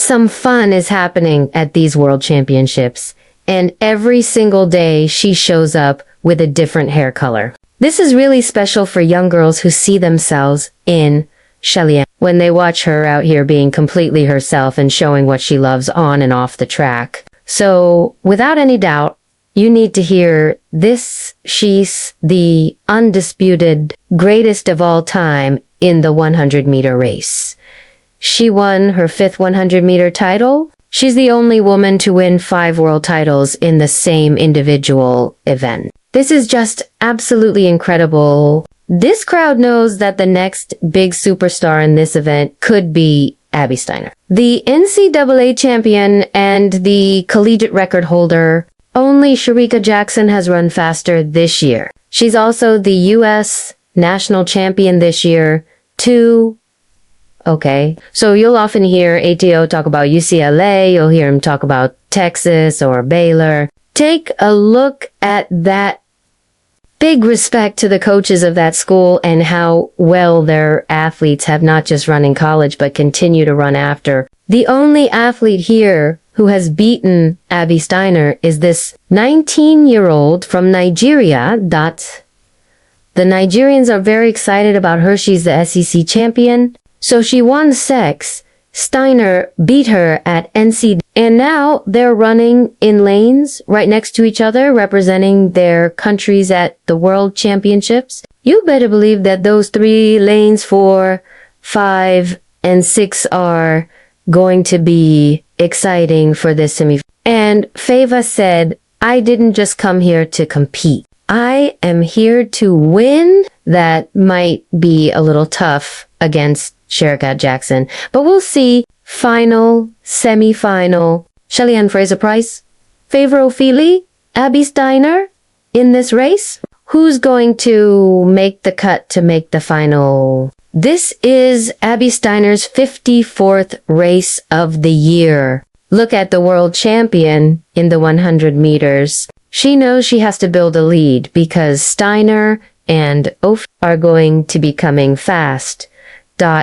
some fun is happening at these world championships, and every single day she shows up with a different hair color. This is really special for young girls who see themselves in Shelly-Ann when they watch her out here being completely herself and showing what she loves on and off the track. So, without any doubt, you need to hear this. She's the undisputed greatest of all time in the 100-meter race. She won her 5th 100-meter title. She's the only woman to win 5 world titles in the same individual event. This is just absolutely incredible. This crowd knows that the next big superstar in this event could be Abby Steiner, the NCAA champion and the collegiate record holder. Only Shericka Jackson has run faster this year. She's also the U.S. national champion this year, too. Okay, so you'll often hear ATO talk about UCLA, you'll hear him talk about Texas or Baylor. Take a look at that. Big respect to the coaches of that school and how well their athletes have not just run in college but continue to run after. The only athlete here who has beaten Abby Steiner is this 19-year-old from Nigeria. The Nigerians are very excited about her. She's the SEC champion. So she won sex. Steiner beat her at NC, and now they're running in lanes right next to each other, representing their countries at the World Championships. You better believe that those 3 lanes, 4, 5, and 6 are going to be exciting for this semifinal. And Favour said, I didn't just come here to compete. I am here to win. That might be a little tough against Shericka Jackson, but we'll see. Final, semi-final, Shelly-Ann Fraser-Pryce, Favour Ofili, Abby Steiner in this race. Who's going to make the cut to make the final? This is Abby Steiner's 54th race of the year. Look at the world champion in the 100 meters. She knows she has to build a lead because Steiner and Ofili are going to be coming fast.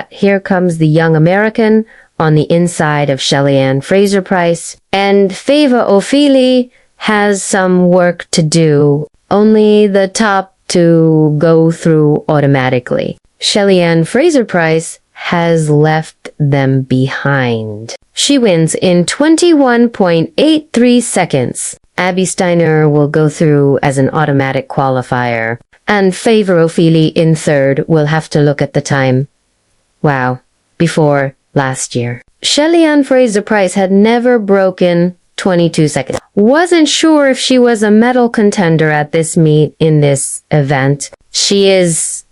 Here comes the young American on the inside of Shelly-Ann Fraser-Pryce, and Favour Ofili has some work to do. Only the top to go through automatically. Shelly-Ann Fraser-Pryce has left them behind. She wins in 21.83 seconds. Abby Steiner will go through as an automatic qualifier, and Favour Ofili in 3rd will have to look at the time. Wow, before last year. Shelly-Ann Fraser-Pryce had never broken 22 seconds. Wasn't sure if she was a medal contender at this meet in this event. She is.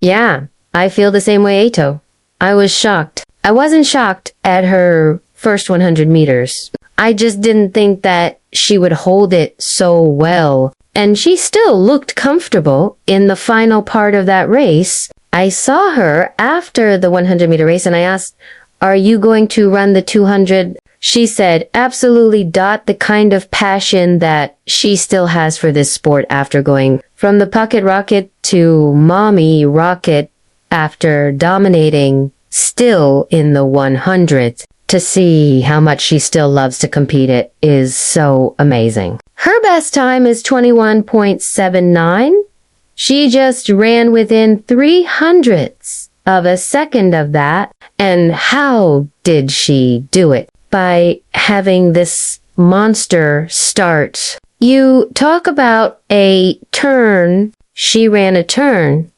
Yeah, I feel the same way, Ato. I was shocked. I wasn't shocked at her first 100 meters. I just didn't think that she would hold it so well. And she still looked comfortable in the final part of that race. I saw her after the 100-meter race and I asked, are you going to run the 200? She said, absolutely. The kind of passion that she still has for this sport after going from the pocket rocket to mommy rocket after dominating still in the 100. To see how much she still loves to compete it is so amazing. Her best time is 21.79. She just ran within 0.03 of a second of that. And how did she do it? By having this monster start. You talk about a turn. She ran a turn.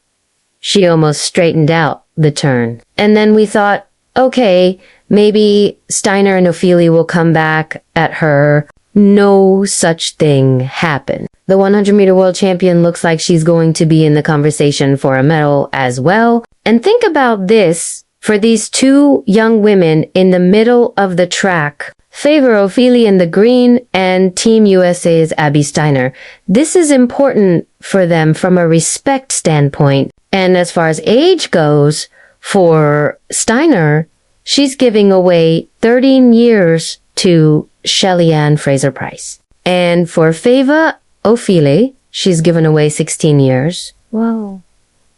She almost straightened out the turn. And then we thought, okay, maybe Steiner and Ofili will come back at her. No such thing happened. The 100-meter world champion looks like she's going to be in the conversation for a medal as well. And think about this for these 2 young women in the middle of the track. Favour Ofili in the green and Team USA's Abby Steiner. This is important for them from a respect standpoint. And as far as age goes, for Steiner, she's giving away 13 years to Shelly-Ann Fraser-Pryce. And for Favour Ofili, she's given away 16 years. Wow.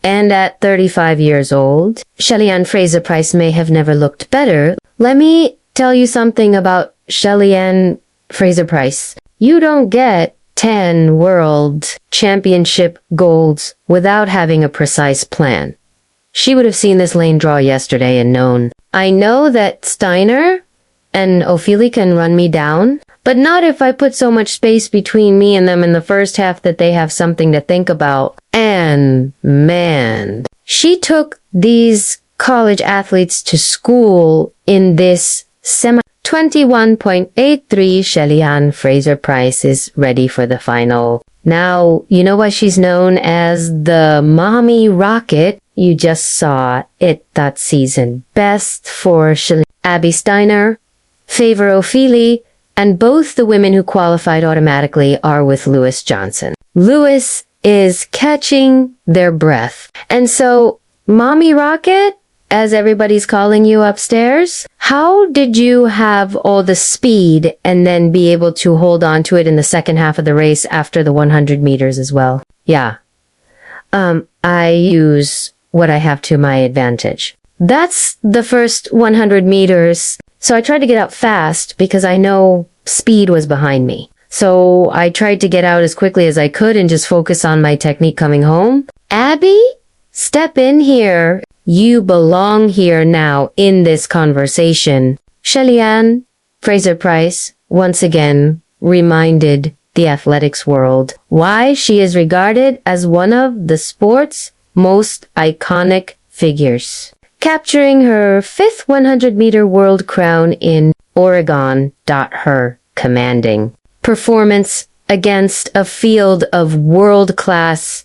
And at 35 years old, Shelly-Ann Fraser-Pryce may have never looked better. Let me tell you something about Shelly-Ann Fraser-Pryce. You don't get 10 world championship golds without having a precise plan. She would have seen this lane draw yesterday and known, I know that Steiner and Ofili can run me down, but not if I put so much space between me and them in the first half that they have something to think about. And man, she took these college athletes to school in this 21.83. Shelly-Ann Fraser-Pryce is ready for the final. Now, you know why she's known as the Mommy Rocket? You just saw it that season. Best for Abby Steiner, Favour Ofili, and both the women who qualified automatically are with Lewis Johnson. Lewis is catching their breath. And so, Mommy Rocket, as everybody's calling you upstairs, how did you have all the speed and then be able to hold on to it in the second half of the race after the 100 meters as well? Yeah. I use what I have to my advantage. That's the first 100 meters. So I tried to get out fast because I know speed was behind me. So I tried to get out as quickly as I could and just focus on my technique coming home. Abby, step in here. You belong here now in this conversation. Shelly-Ann Fraser-Pryce once again reminded the athletics world why she is regarded as one of the sport's most iconic figures. Capturing her fifth 100-meter world crown in Oregon. Her commanding performance against a field of world-class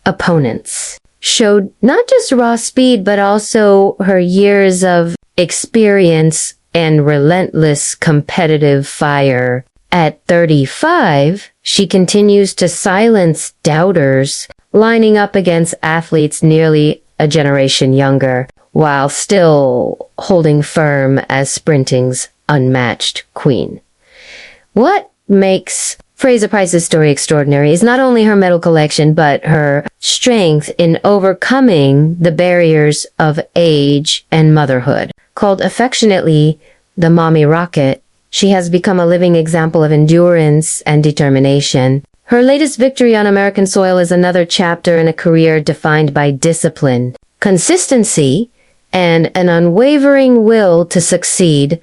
opponents showed not just raw speed, but also her years of experience and relentless competitive fire. At 35, she continues to silence doubters, lining up against athletes nearly a generation younger, while still holding firm as sprinting's unmatched queen. What makes Fraser-Pryce's story extraordinary is not only her medal collection, but her strength in overcoming the barriers of age and motherhood. Called affectionately the Mommy Rocket, she has become a living example of endurance and determination. Her latest victory on American soil is another chapter in a career defined by discipline, consistency, and an unwavering will to succeed.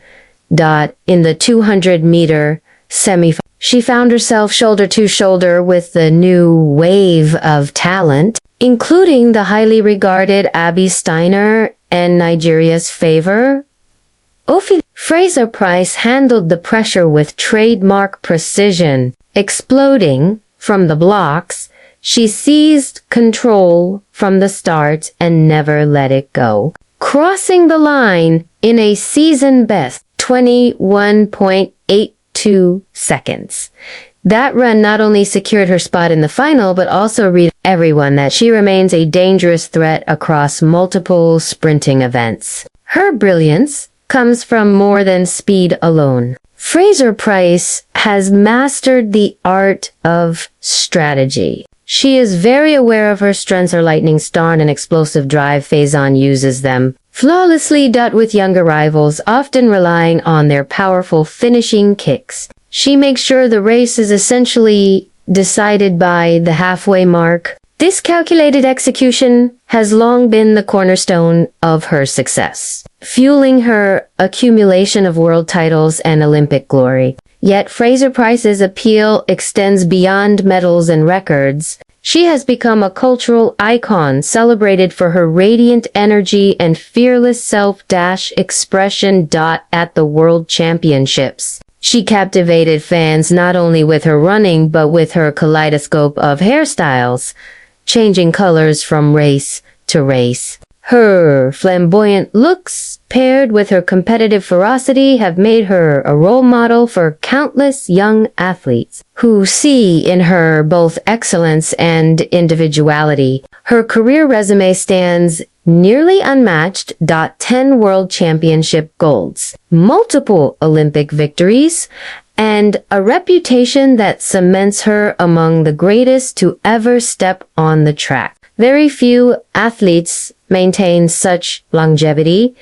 In the 200-meter semifinal, she found herself shoulder to shoulder with the new wave of talent, including the highly regarded Abby Steiner and Nigeria's Favour Ofili. Fraser-Pryce handled the pressure with trademark precision. Exploding from the blocks, she seized control from the start and never let it go, crossing the line in a season-best 21.82 seconds. That run not only secured her spot in the final, but also read everyone that she remains a dangerous threat across multiple sprinting events. Her brilliance comes from more than speed alone. Fraser-Pryce has mastered the art of strategy. She is very aware of her strengths. Her lightning start and explosive drive. Faison uses them flawlessly. With younger rivals, often relying on their powerful finishing kicks. She makes sure the race is essentially decided by the halfway mark. This calculated execution has long been the cornerstone of her success, fueling her accumulation of world titles and Olympic glory. Yet Fraser-Pryce's appeal extends beyond medals and records. She has become a cultural icon, celebrated for her radiant energy and fearless self-expression. At the World Championships, she captivated fans not only with her running, but with her kaleidoscope of hairstyles, changing colors from race to race. Her flamboyant looks, paired with her competitive ferocity, have made her a role model for countless young athletes who see in her both excellence and individuality. Her career resume stands nearly unmatched. 10 World Championship golds, multiple Olympic victories, and a reputation that cements her among the greatest to ever step on the track. Very few athletes maintain such longevity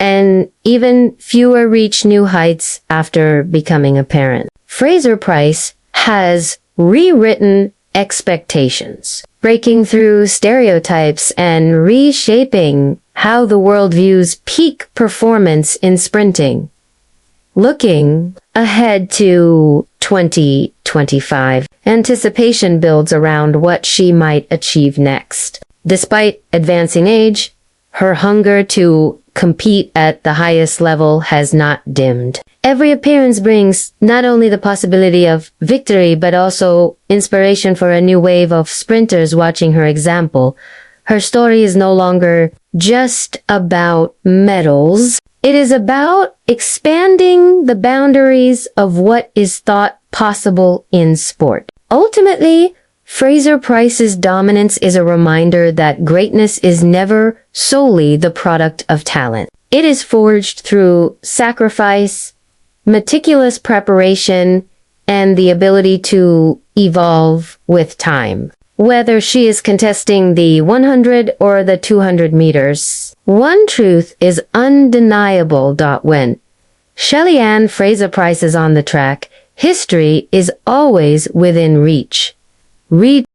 and even fewer reach new heights after becoming a parent. Fraser-Pryce has rewritten expectations, breaking through stereotypes and reshaping how the world views peak performance in sprinting. Looking ahead to 2025, anticipation builds around what she might achieve next. Despite advancing age, her hunger to compete at the highest level has not dimmed. Every appearance brings not only the possibility of victory, but also inspiration for a new wave of sprinters watching her example. Her story is no longer just about medals. It is about expanding the boundaries of what is thought possible in sport. Ultimately, Fraser-Pryce's dominance is a reminder that greatness is never solely the product of talent. It is forged through sacrifice, meticulous preparation, and the ability to evolve with time. Whether she is contesting the 100 or the 200 meters, one truth is undeniable. When Shelly-Ann Fraser-Pryce is on the track, history is always within reach. Read